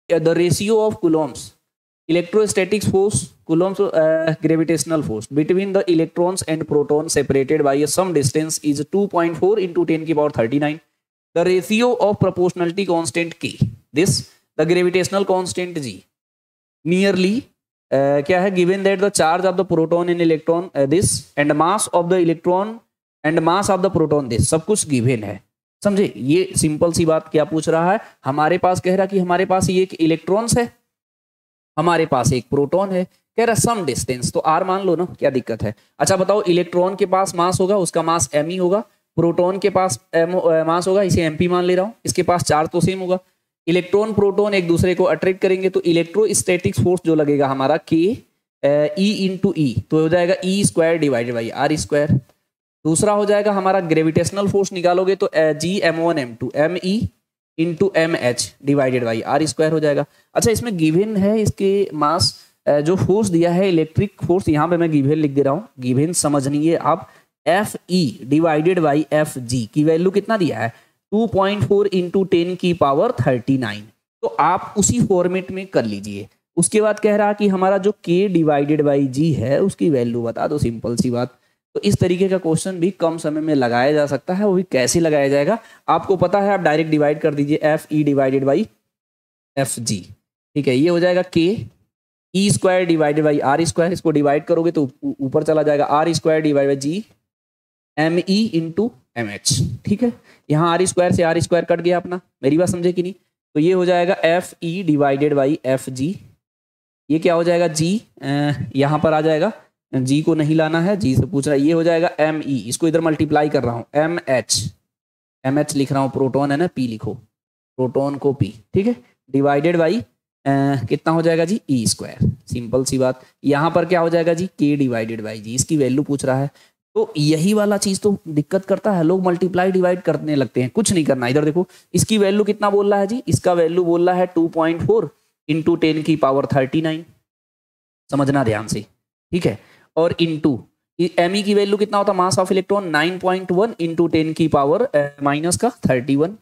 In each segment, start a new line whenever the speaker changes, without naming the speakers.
The ratio of Coulomb's electrostatic force, coulomb's gravitational force between the electrons and protons separated by some distance is 2.4 into 10 की power 39. The ratio of proportionality constant K, this the gravitational constant G, nearly क्या है, given that the charge of the proton and electron this and mass of the electron and mass of the proton this, सब कुछ given है. समझे? ये simple सी बात क्या पूछ रहा है, हमारे पास कह रहा कि हमारे पास ये एक इलेक्ट्रॉन्स है, हमारे पास एक प्रोटॉन है, कह रहा सम डिस्टेंस, तो आर मान लो ना, क्या दिक्कत है. अच्छा बताओ, इलेक्ट्रॉन के पास मास होगा, उसका मास एम ही होगा, प्रोटॉन के पास मास होगा, इसे एमपी मान ले रहा हूं, इसके पास चार्ज तो सेम होगा. इलेक्ट्रॉन प्रोटॉन एक दूसरे को अट्रैक्ट करेंगे तो इलेक्ट्रोस्टैटिक फोर्स जो लगेगा हमारा के ई इंटू ई, तो हो जाएगा E square divided by R square. दूसरा हो जाएगा हमारा ग्रेविटेशनल फोर्स निकालोगे तो G M one M two M E into M H divided by R square हो जाएगा. अच्छा, इसमें गिवन है इसके मास, जो फोर्स दिया है इलेक्ट्रिक फोर्स, यहाँ पे मैं गिवन लिख दे रहा हूँ, गिवन समझनिए आप, F E divided by F जी की वैल्यू कितना दिया है, 2.4 इंटू 10 की पावर 39. तो आप उसी फॉर्मेट में कर लीजिए. उसके बाद कह रहा कि हमारा जो के डिवाइडेड बाई जी है उसकी वैल्यू बता दो, सिंपल सी बात. तो इस तरीके का क्वेश्चन भी कम समय में लगाया जा सकता है. वो भी कैसे लगाया जाएगा आपको पता है, आप डायरेक्ट डिवाइड कर दीजिए F E divided by F G. ठीक है, ये हो जाएगा K E square divided by R square, इसको डिवाइड करोगे तो ऊपर चला जाएगा R square divide by G M E into M H. ठीक है, यहाँ आर स्क्वायर से आर स्क्वायर कट गया अपना, मेरी बात समझे कि नहीं. तो ये हो जाएगा F E divided by F जी, ये क्या हो जाएगा जी, यहाँ पर आ जाएगा, जी को नहीं लाना है, जी से पूछ रहा है, ये हो जाएगा एम ई, इसको इधर मल्टीप्लाई कर रहा हूँ, एम एच लिख रहा हूँ, प्रोटॉन है ना, पी लिखो, प्रोटॉन को पी. ठीक है, डिवाइडेड बाई कितना हो जाएगा जी, ई स्क्वायर. सिंपल सी बात. यहाँ पर क्या हो जाएगा जी, के डिवाइडेड बाई जी, इसकी वैल्यू पूछ रहा है. तो यही वाला चीज तो दिक्कत करता है, लोग मल्टीप्लाई डिवाइड करने लगते हैं. कुछ नहीं करना, इधर देखो, इसकी वैल्यू कितना बोल रहा है जी, इसका वैल्यू बोल रहा है 2.4 इंटू 10 की पावर 39. समझना ध्यान से. ठीक है, और इंटू एम ई की वैल्यू कितना होता है, मास ऑफ इलेक्ट्रॉन 9.1 इंटू 10 की पावर माइनस का 31.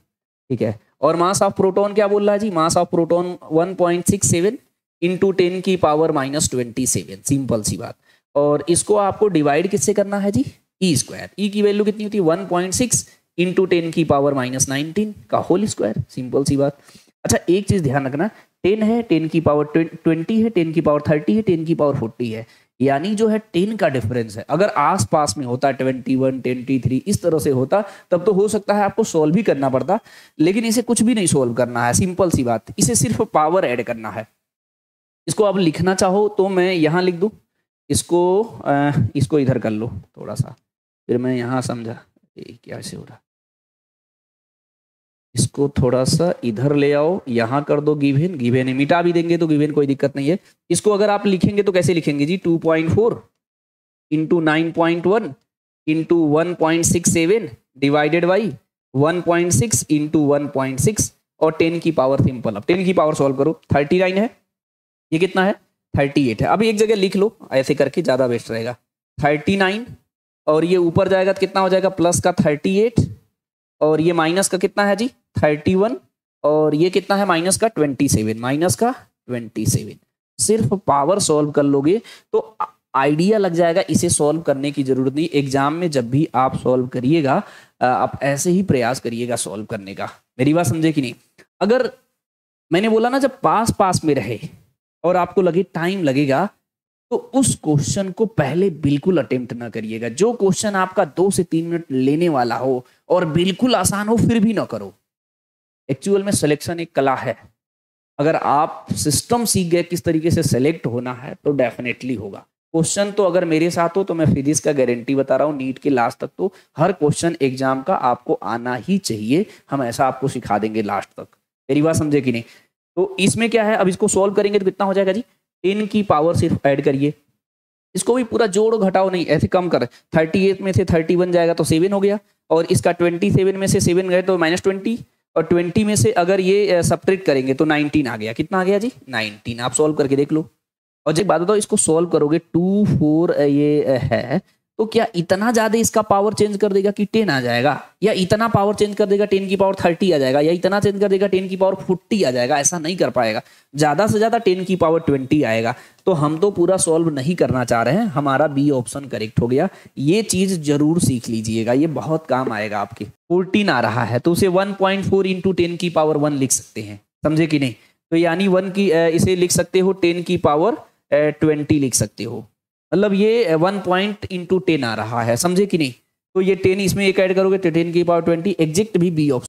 ठीक है, और मास ऑफ प्रोटॉन क्या बोल रहा है जी, मास ऑफ प्रोटॉन 1.67 इंटू 10 की पावर माइनस 27. सिंपल सी बात. और इसको आपको डिवाइड किससे करना है जी, ई स्क्वायर. ई की वैल्यू कितनी होती है, 1.6 इंटू 10 की पावर माइनस 19 का होल स्क्वायर. सिंपल सी बात. अच्छा, एक चीज ध्यान रखना, 10 है, 10 की पावर 20 है, 10 की पावर 30 है, 10 की पावर 40 है, यानी जो है 10 का डिफरेंस है. अगर आस पास में होता 21 23 इस तरह से होता तब तो हो सकता है आपको सोल्व भी करना पड़ता, लेकिन इसे कुछ भी नहीं सोल्व करना है. सिंपल सी बात, इसे सिर्फ पावर ऐड करना है. इसको आप लिखना चाहो तो मैं यहाँ लिख दूं, इसको इधर कर लो थोड़ा सा, फिर मैं यहाँ समझा क्या ऐसे हो रहा, इसको थोड़ा सा इधर ले आओ, यहाँ कर दो गिवन, गिवन मिटा भी देंगे तो गिवन कोई दिक्कत नहीं है. इसको अगर आप लिखेंगे तो कैसे लिखेंगे जी, 2.4 into 9.1 into 1.67 divided by 1.6 into 1.6 और 10 की पावर. सिंपल. अब 10 की पावर सॉल्व करो, 39 है, ये कितना है 38 है. अब एक जगह लिख लो, ऐसे करके ज्यादा बेस्ट रहेगा. 39 और ये ऊपर जाएगा तो कितना हो जाएगा, प्लस का 38 और ये माइनस का कितना है जी 31 और ये कितना है माइनस का 27, माइनस का 27. सिर्फ पावर सॉल्व कर लोगे तो आइडिया लग जाएगा, इसे सॉल्व करने की जरूरत नहीं. एग्जाम में जब भी आप सॉल्व करिएगा आप ऐसे ही प्रयास करिएगा सॉल्व करने का. मेरी बात समझे कि नहीं. अगर मैंने बोला ना, जब पास में रहे और आपको लगे टाइम लगेगा तो उस क्वेश्चन को पहले बिल्कुल अटेम्प्ट ना करिएगा. जो क्वेश्चन आपका 2 से 3 मिनट लेने वाला हो और बिल्कुल आसान हो फिर भी ना करो. एक्चुअल में सिलेक्शन एक कला है. अगर आप सिस्टम सीख गए किस तरीके से सेलेक्ट होना है तो डेफिनेटली होगा. क्वेश्चन तो अगर मेरे साथ हो तो मैं फिजिक्स का गारंटी बता रहा हूँ, नीट के लास्ट तक तो हर क्वेश्चन एग्जाम का आपको आना ही चाहिए. हम ऐसा आपको सिखा देंगे लास्ट तक. मेरी बात समझे कि नहीं. तो इसमें क्या है, अब इसको सॉल्व करेंगे तो कितना हो जाएगा जी, 10 की पावर सिर्फ ऐड करिए, इसको भी पूरा जोड़ो घटाओ नहीं, ऐसे कम कर. 38 में से 31 जाएगा तो 7 हो गया और इसका 27 में से 7 गए तो -20 और 20 में से अगर ये सब्ट्रैक्ट करेंगे तो 19 आ गया. कितना आ गया जी 19. आप सॉल्व करके देख लो. और जब बात बताओ, इसको सॉल्व करोगे 2 4 ये है तो क्या इतना ज्यादा इसका पावर चेंज कर देगा कि 10 आ जाएगा, या इतना पावर चेंज कर देगा 10 की पावर 30 आ जाएगा, या इतना चेंज कर देगा 10 की पावर 40 आ जाएगा? ऐसा नहीं कर पाएगा, ज्यादा से ज्यादा 10 की पावर 20 आएगा। तो हम तो पूरा सॉल्व नहीं करना चाह रहे हैं, हमारा बी ऑप्शन करेक्ट हो गया। ये चीज जरूर सीख लीजिएगा, ये बहुत काम आएगा आपके। 14 आ रहा है तो उसे 1.4 इंटू 10 की पावर 1 लिख सकते हैं, समझे कि नहीं? तो यानी 1 की इसे लिख सकते हो 10 की पावर 20 लिख सकते हो, मतलब ये 1 पॉइंट इंटू 10 आ रहा है, समझे कि नहीं? तो ये 10 इसमें एक ऐड करोगे तो 10 की पावर 20, एग्जैक्ट भी बी ऑप्शन।